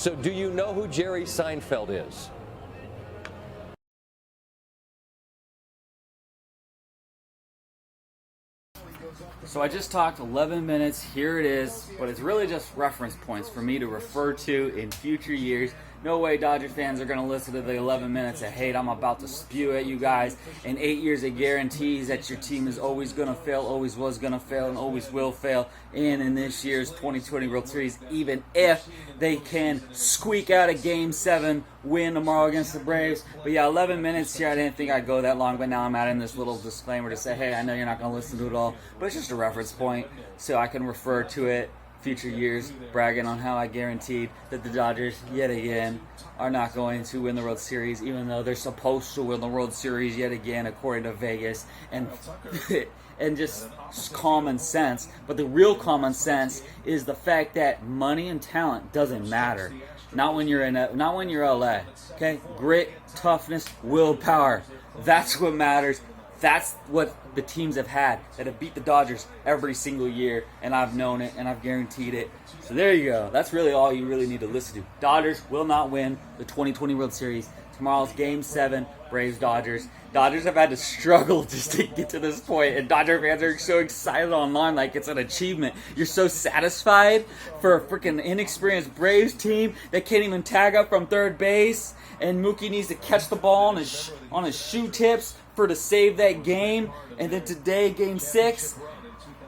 So do you know who Jerry Seinfeld is? So I just talked 11 minutes, here it is, but it's really just reference points for me to refer to in future years. No way Dodger fans are going to listen to the 11 minutes of hate I'm about to spew at you guys. In 8 years, it guarantees that your team is always going to fail, always was going to fail, and always will fail. And in this year's 2020 World Series, even if they can squeak out a Game 7 win tomorrow against the Braves. But yeah, 11 minutes here. I didn't think I'd go that long, but now I'm adding this little disclaimer to say, hey, I know you're not going to listen to it all, but it's just a reference point so I can refer to it future years, bragging on how I guaranteed that the Dodgers, yet again, are not going to win the World Series, even though they're supposed to win the World Series yet again, according to Vegas, and and just common sense. But the real common sense is the fact that money and talent doesn't matter. Not when you're not when you're LA. Okay, grit, toughness, willpower. That's what matters. That's what the teams have had that have beat the Dodgers every single year, and I've known it, and I've guaranteed it. So there you go. That's really all you really need to listen to. Dodgers will not win the 2020 World Series. Tomorrow's Game 7, Braves-Dodgers. Dodgers have had to struggle just to get to this point, and Dodger fans are so excited online like it's an achievement. You're so satisfied for a freaking inexperienced Braves team that can't even tag up from third base, and Mookie needs to catch the ball on his shoe tips to save that game. And then today, Game 6,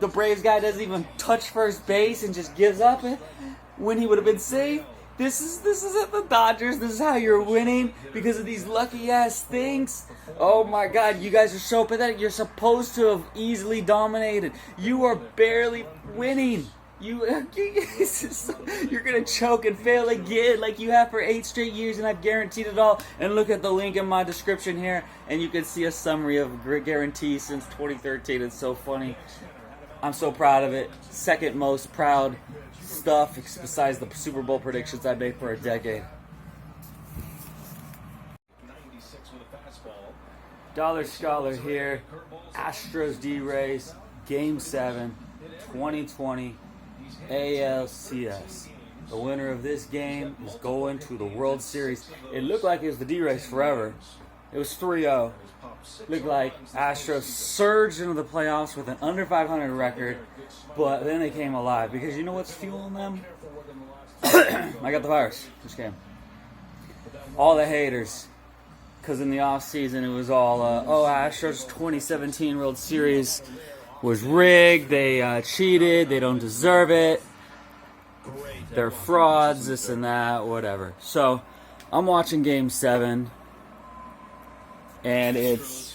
the Braves guy doesn't even touch first base and just gives up it when he would have been safe. This is at the Dodgers. This is how you're winning, because of these lucky ass things. Oh my God, you guys are so pathetic. You're supposed to have easily dominated. You are barely winning. You're gonna choke and fail again like you have for 8 straight years, and I've guaranteed it all. And look at the link in my description here, and you can see a summary of guarantees since 2013. It's so funny. I'm so proud of it. Second most proud stuff besides the Super Bowl predictions I made for a decade. Dollar Scholar here. Astros D-Rays, Game 7, 2020. ALCS. The winner of this game is going to the World Series. It looked like it was the D-Rays forever. It was 3-0. Looked like Astros surged into the playoffs with an under 500 record, but then they came alive, because you know what's fueling them? I got the virus. Just kidding. All the haters. Because in the offseason it was all, Astros 2017 World Series was rigged, they cheated, they don't deserve it, they're frauds, this and that, whatever. So, I'm watching Game 7, and it's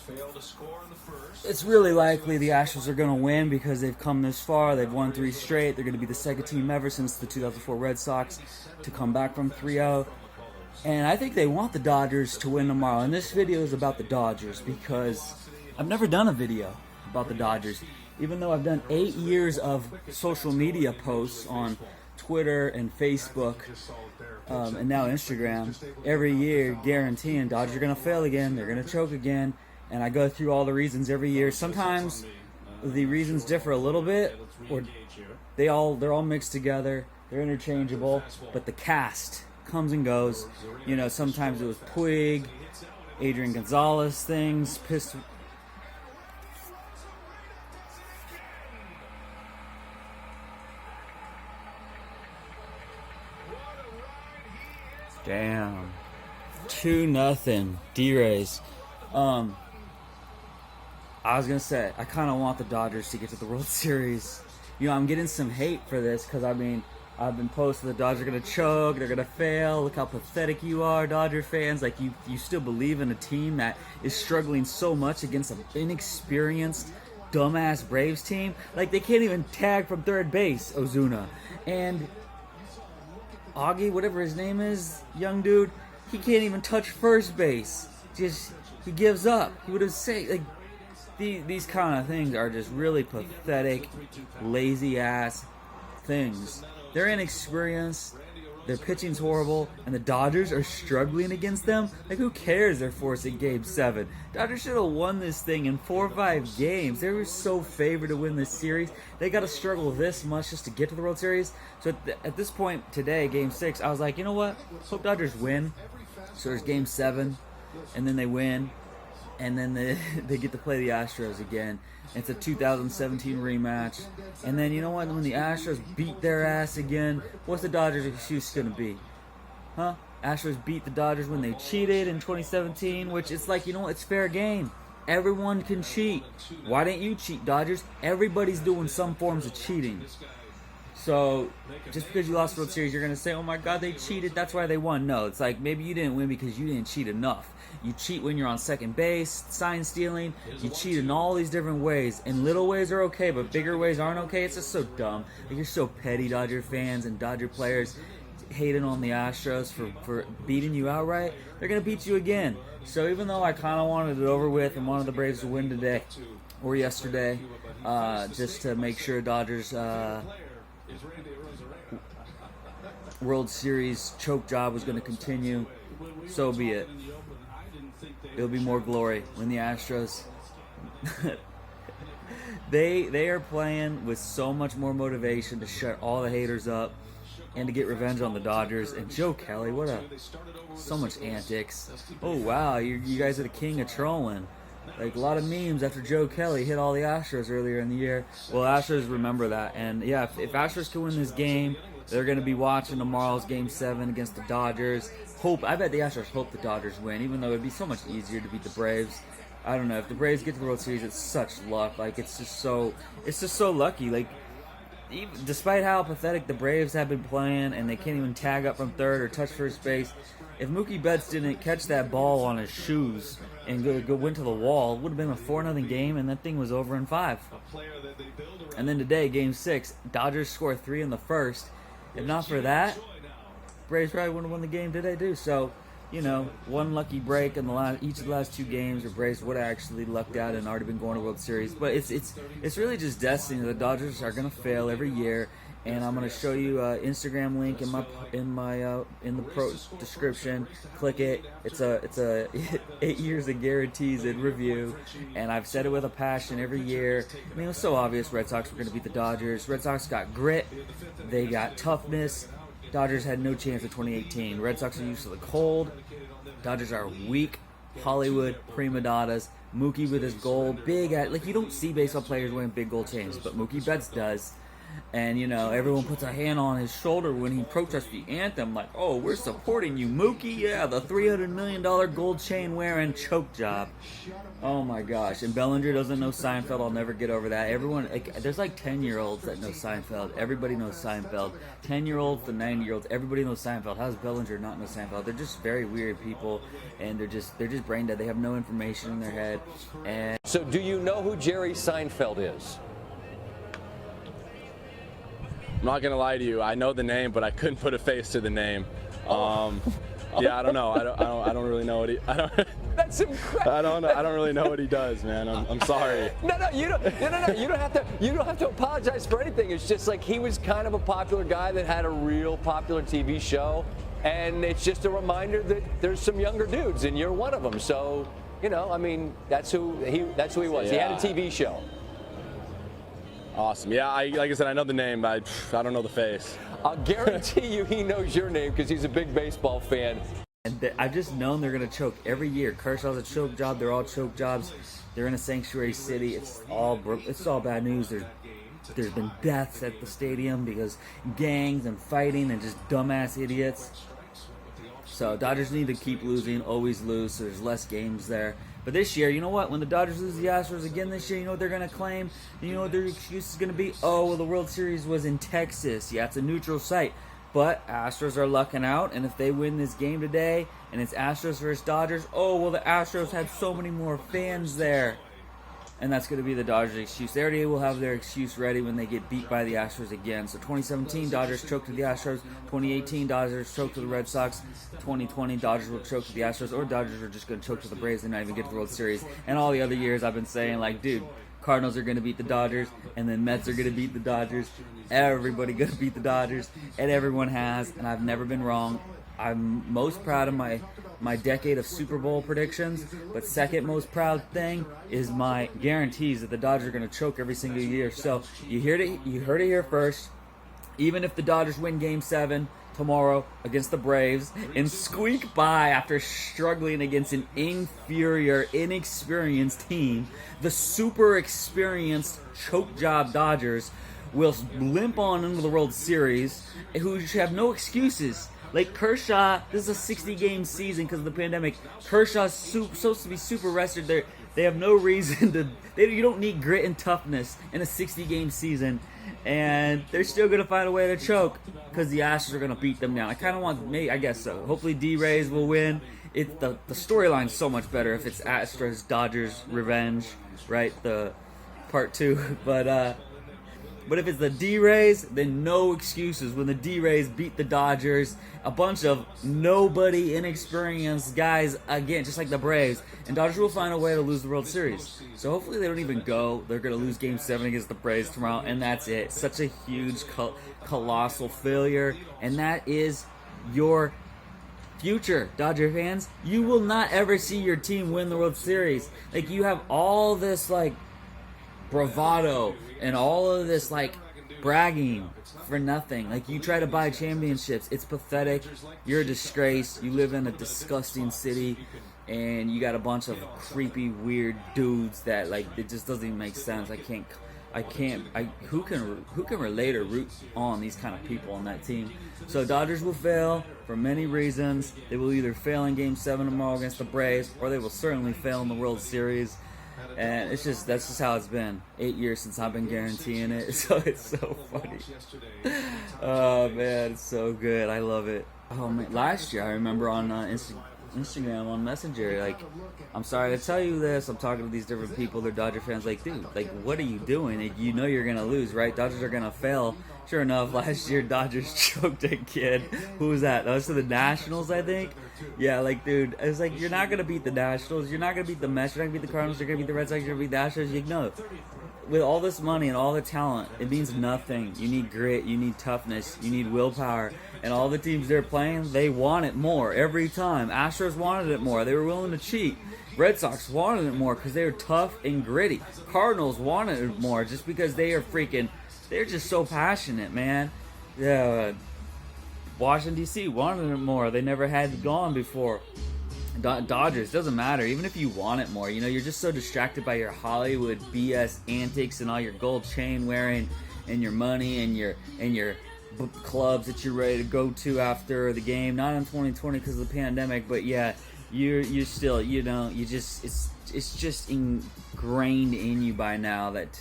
really likely the Astros are going to win, because they've come this far. They've won 3 straight. They're going to be the second team ever since the 2004 Red Sox to come back from 3-0. And I think they want the Dodgers to win tomorrow. And this video is about the Dodgers, because I've never done a video about the Dodgers, even though I've done 8 years of social media posts on Twitter and Facebook, and now Instagram, every year guaranteeing Dodgers are going to fail again, they're going to choke again, and I go through all the reasons every year. Sometimes the reasons differ a little bit, or they're all mixed together, they're interchangeable, but the cast comes and goes. You know, sometimes it was Puig, Adrian Gonzalez things, pissed. Damn. 2-0 D-Rays. I was going to say, I kind of want the Dodgers to get to the World Series. You know, I'm getting some hate for this, because, I mean, I've been posting the Dodgers are going to choke, they're going to fail, look how pathetic you are, Dodger fans. Like, you still believe in a team that is struggling so much against an inexperienced, dumbass Braves team. Like, they can't even tag from third base, Ozuna. And Augie, whatever his name is, young dude, he can't even touch first base. Just, he gives up. He would have said, like, these kind of things are just really pathetic, lazy ass things. They're inexperienced. their pitching's horrible, and the Dodgers are struggling against them. Like, who cares they're forcing Game 7? Dodgers should have won this thing in 4 or 5 games. They were so favored to win this series. They got to struggle this much just to get to the World Series. So at this point today, Game 6, I was like, you know what? Hope Dodgers win. So there's Game 7, and then they win. And then they get to play the Astros again. It's a 2017 rematch. And then, you know what? When the Astros beat their ass again, what's the Dodgers' excuse going to be? Huh? Astros beat the Dodgers when they cheated in 2017, which it's like, you know what? It's fair game. Everyone can cheat. Why didn't you cheat, Dodgers? Everybody's doing some forms of cheating. So, just because you lost the World Series, you're going to say, oh my God, they cheated, that's why they won. No, it's like, maybe you didn't win because you didn't cheat enough. You cheat when you're on second base, sign stealing, you cheat in all these different ways. And little ways are okay, but bigger ways aren't okay. It's just so dumb. Like, you're so petty, Dodger fans and Dodger players, hating on the Astros for beating you outright. They're going to beat you again. So even though I kind of wanted it over with and wanted the Braves to win today or yesterday, just to make sure Dodgers World Series choke job was going to continue, so be it. It'll be more glory when the Astros they are playing with so much more motivation to shut all the haters up and to get revenge on the Dodgers. And Joe Kelly, so much antics. Oh wow, you guys are the king of trolling. Like, a lot of memes after Joe Kelly hit all the Astros earlier in the year. Well, Astros remember that. And yeah, if Astros can win this game, they're going to be watching tomorrow's Game 7 against the Dodgers. I bet the Astros hope the Dodgers win, even though it'd be so much easier to beat the Braves. I don't know. If the Braves get to the World Series, it's such luck. Like, it's just so lucky. Like, despite how pathetic the Braves have been playing and they can't even tag up from third or touch first base, if Mookie Betts didn't catch that ball on his shoes and go went to the wall, it would have been a 4-0 game, and that thing was over in 5. And then today, Game 6, Dodgers score 3 in the first. If not for that, Braves probably wouldn't have won the game today, too. So, you know, one lucky break in each of the last 2 games, the Braves would have actually lucked out and already been going to World Series. But it's really just destiny. The Dodgers are going to fail every year. And I'm going to show you an Instagram link in the pro description. Click it. It's a 8 years of guarantees and review, and I've said it with a passion every year. I mean, it was so obvious Red Sox were going to beat the Dodgers. Red Sox got grit. They got toughness. Dodgers had no chance in 2018. Red Sox are used to the cold. Dodgers are weak, Hollywood prima donnas. Mookie with his gold, like, you don't see baseball players wearing big gold chains, but Mookie Betts does. And, you know, everyone puts a hand on his shoulder when he protests the anthem, like, oh, we're supporting you, Mookie. Yeah, the $300 million gold chain wearing choke job. Oh, my gosh. And Bellinger doesn't know Seinfeld. I'll never get over that. Everyone, there's like 10-year-olds that know Seinfeld. Everybody knows Seinfeld. 10-year-olds to 90-year-olds, everybody knows Seinfeld. How does Bellinger not know Seinfeld? They're just very weird people, and they're just brain dead. They have no information in their head. And so do you know who Jerry Seinfeld is? I'm not gonna lie to you. I know the name, but I couldn't put a face to the name. Yeah, I don't know. I don't really know what he. That's incredible. I don't really know what he does, man. I'm sorry. No, you don't. No. You don't have to apologize for anything. It's just like he was kind of a popular guy that had a real popular TV show, and it's just a reminder that there's some younger dudes, and you're one of them. So, you know, I mean, that's who he was. Yeah. He had a TV show. Awesome. Yeah, like I said, I know the name, but I don't know the face. I'll guarantee you he knows your name because he's a big baseball fan. And I've just known they're going to choke every year. Kershaw's a choke job. They're all choke jobs. They're in a sanctuary city. It's all bad news. There's been deaths at the stadium because gangs and fighting and just dumbass idiots. So Dodgers need to keep losing, always lose, so there's less games there. But this year, you know what? When the Dodgers lose the Astros again this year, you know what they're going to claim? You know what their excuse is going to be? Oh, well, the World Series was in Texas. Yeah, it's a neutral site. But Astros are lucking out, and if they win this game today, and it's Astros versus Dodgers, oh, well, the Astros had so many more fans there. And that's going to be the Dodgers' excuse. They already will have their excuse ready when they get beat by the Astros again. So 2017, Dodgers choked to the Astros. 2018, Dodgers choked to the Red Sox. 2020, Dodgers will choke to the Astros. Or Dodgers are just going to choke to the Braves and not even get to the World Series. And all the other years I've been saying, like, dude, Cardinals are going to beat the Dodgers, and then Mets are going to beat the Dodgers. everybody gonna beat the Dodgers, and everyone has, and I've never been wrong. I'm most proud of my decade of Super Bowl predictions, but second most proud thing is my guarantees that the Dodgers are going to choke every single year. So you heard it here first. Even if the Dodgers win Game 7 tomorrow against the Braves and squeak by after struggling against an inferior, inexperienced team, the super experienced choke job Dodgers will limp on into the World Series, who have no excuses. Like Kershaw, this is a 60-game season because of the pandemic. Kershaw's supposed to be super rested. They have no reason to. You don't need grit and toughness in a 60-game season, and they're still gonna find a way to choke because the Astros are gonna beat them down. I kind of want, I guess so. Hopefully, D-Rays will win. The storyline's so much better if it's Astros Dodgers revenge, right? The part 2, But if it's the D-Rays, then no excuses. When the D-Rays beat the Dodgers, a bunch of nobody inexperienced guys, again, just like the Braves, and Dodgers will find a way to lose the World Series. So hopefully they don't even go. They're going to lose Game 7 against the Braves tomorrow, and that's it. Such a huge, colossal failure, and that is your future, Dodger fans. You will not ever see your team win the World Series. Like, you have all this, like, bravado and all of this like bragging for nothing. Like, you try to buy championships, it's pathetic. You're a disgrace. You live in a disgusting city and you got a bunch of creepy weird dudes that, like, it just doesn't even make sense. Who can relate or root on these kind of people on that team? So Dodgers will fail for many reasons. They will either fail in Game 7 tomorrow against the Braves, or they will certainly fail in the World Series. And that's just how it's been. 8 years since I've been guaranteeing it, so it's so funny. Oh man, it's so good. I love it. Oh man, last year I remember on Instagram on Messenger, like, I'm sorry to tell you this, I'm talking to these different people, they're Dodger fans, like, dude, like, what are you doing? Like, you know you're gonna lose, right? Dodgers are gonna fail. Sure enough, last year Dodgers choked a kid. Who was that? That was to the Nationals, I think. Yeah, like, dude, it's like, you're not gonna beat the Nationals, you're not gonna beat the Mets, you're not gonna beat the Cardinals, you're gonna beat the Red Sox, you're gonna beat the Astros. You know, with all this money and all the talent, it means nothing. You need grit, you need toughness, you need willpower. And all the teams they're playing, they want it more every time. Astros wanted it more. They were willing to cheat. Red Sox wanted it more because they were tough and gritty. Cardinals wanted it more just because they're just so passionate, man. Yeah, Washington, D.C. wanted it more. They never had gone before. Dodgers, doesn't matter. Even if you want it more, you know, you're just so distracted by your Hollywood BS antics and all your gold chain wearing and your money and your clubs that you're ready to go to after the game. Not in 2020 because of the pandemic, but yeah, you're still, you know, it's just ingrained in you by now that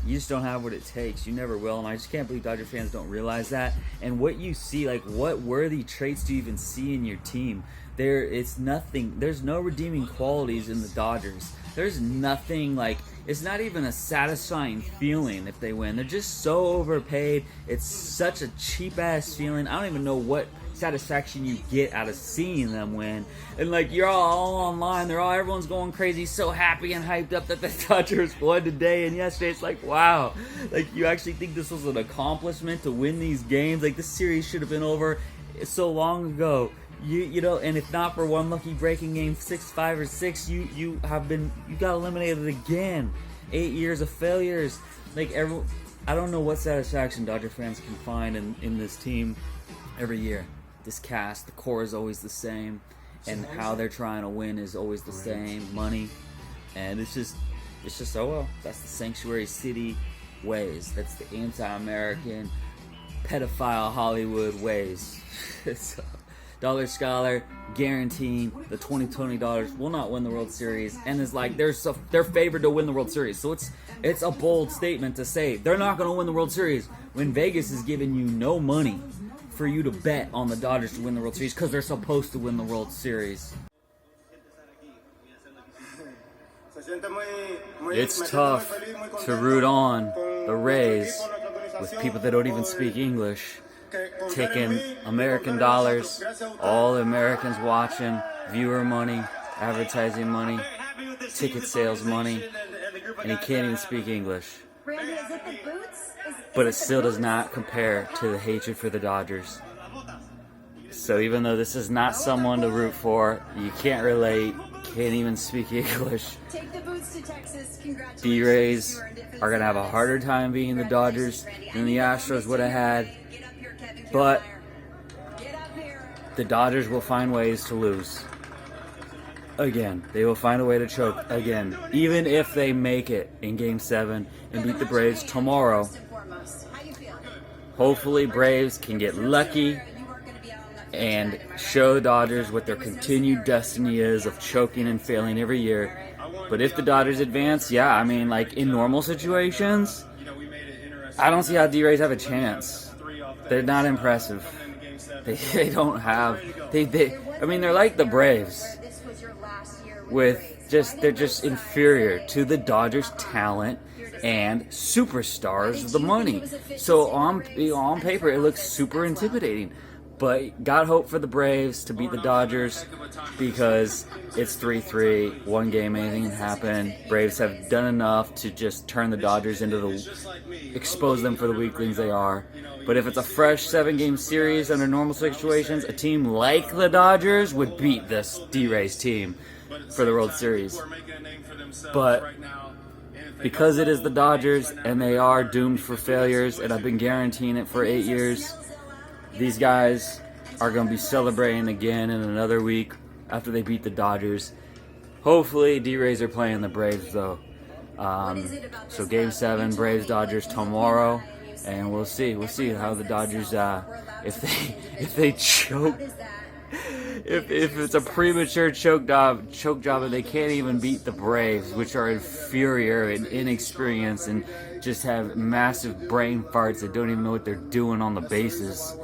you just don't have what it takes. You never will, and I just can't believe Dodger fans don't realize that. And what you see, like, what worthy traits do you even see in your team? It's nothing. There's no redeeming qualities in the Dodgers. There's nothing, like, it's not even a satisfying feeling if they win. They're just so overpaid. It's such a cheap-ass feeling. I don't even know what satisfaction you get out of seeing them win. And, like, you're all online. Everyone's going crazy, so happy and hyped up that the Dodgers won today and yesterday. It's like, wow. Like, you actually think this was an accomplishment to win these games? Like, this series should have been over so long ago. You know, and if not for one lucky breaking game 6, 5, or 6, you got eliminated again. 8 years of failures. Like, I don't know what satisfaction Dodger fans can find in this team every year. This cast, the core is always the same, and how they're trying to win is always the same. Money, and it's just oh well. That's the sanctuary city ways. That's the anti-American, pedophile Hollywood ways. So, Dollar Scholar guaranteeing the 2020 Dodgers will not win the World Series, and is like they're favored to win the World Series. So it's a bold statement to say they're not going to win the World Series when Vegas is giving you no money for you to bet on the Dodgers to win the World Series because they're supposed to win the World Series. It's tough to root on the Rays with people that don't even speak English, taking American dollars, all the Americans watching, viewer money, advertising money, ticket sales money, and he can't even speak English. Randy, is it the boots? but it still does not compare to the hatred for the Dodgers. So even though this is not someone to root for, you can't relate, can't even speak English, D-Rays are going to have a harder time beating the Dodgers than the Astros would have had. But the Dodgers will find ways to lose. Again, they will find a way to choke again, even if they make it in Game 7 and beat the Braves tomorrow. Hopefully Braves can get lucky and show the Dodgers what their continued destiny is of choking and failing every year. But if the Dodgers advance, yeah, I mean, like in normal situations, I don't see how D-Rays have a chance. They're not impressive. They don't have, I mean, they're like the Braves. They're just inferior to the Dodgers' talent and superstars of the money. So on paper, it looks super intimidating. But got hope for the Braves to beat the Dodgers because it's 3-3, one game, anything can happen. Braves have done enough to just turn the Dodgers expose them for the weaklings they are. But if it's a fresh 7-game series under normal situations, a team like the Dodgers would beat this D-Rays team for the World Series. But because it is the Dodgers and they are doomed for failures, and I've been guaranteeing it for 8 years, these guys are going to be celebrating again in another week after they beat the Dodgers. Hopefully, D-Rays are playing the Braves, though. So Game 7, Braves-Dodgers tomorrow, and we'll see. We'll see how the Dodgers, if they choke, if it's a premature choke job and they can't even beat the Braves, which are inferior and inexperienced and just have massive brain farts that don't even know what they're doing on the bases.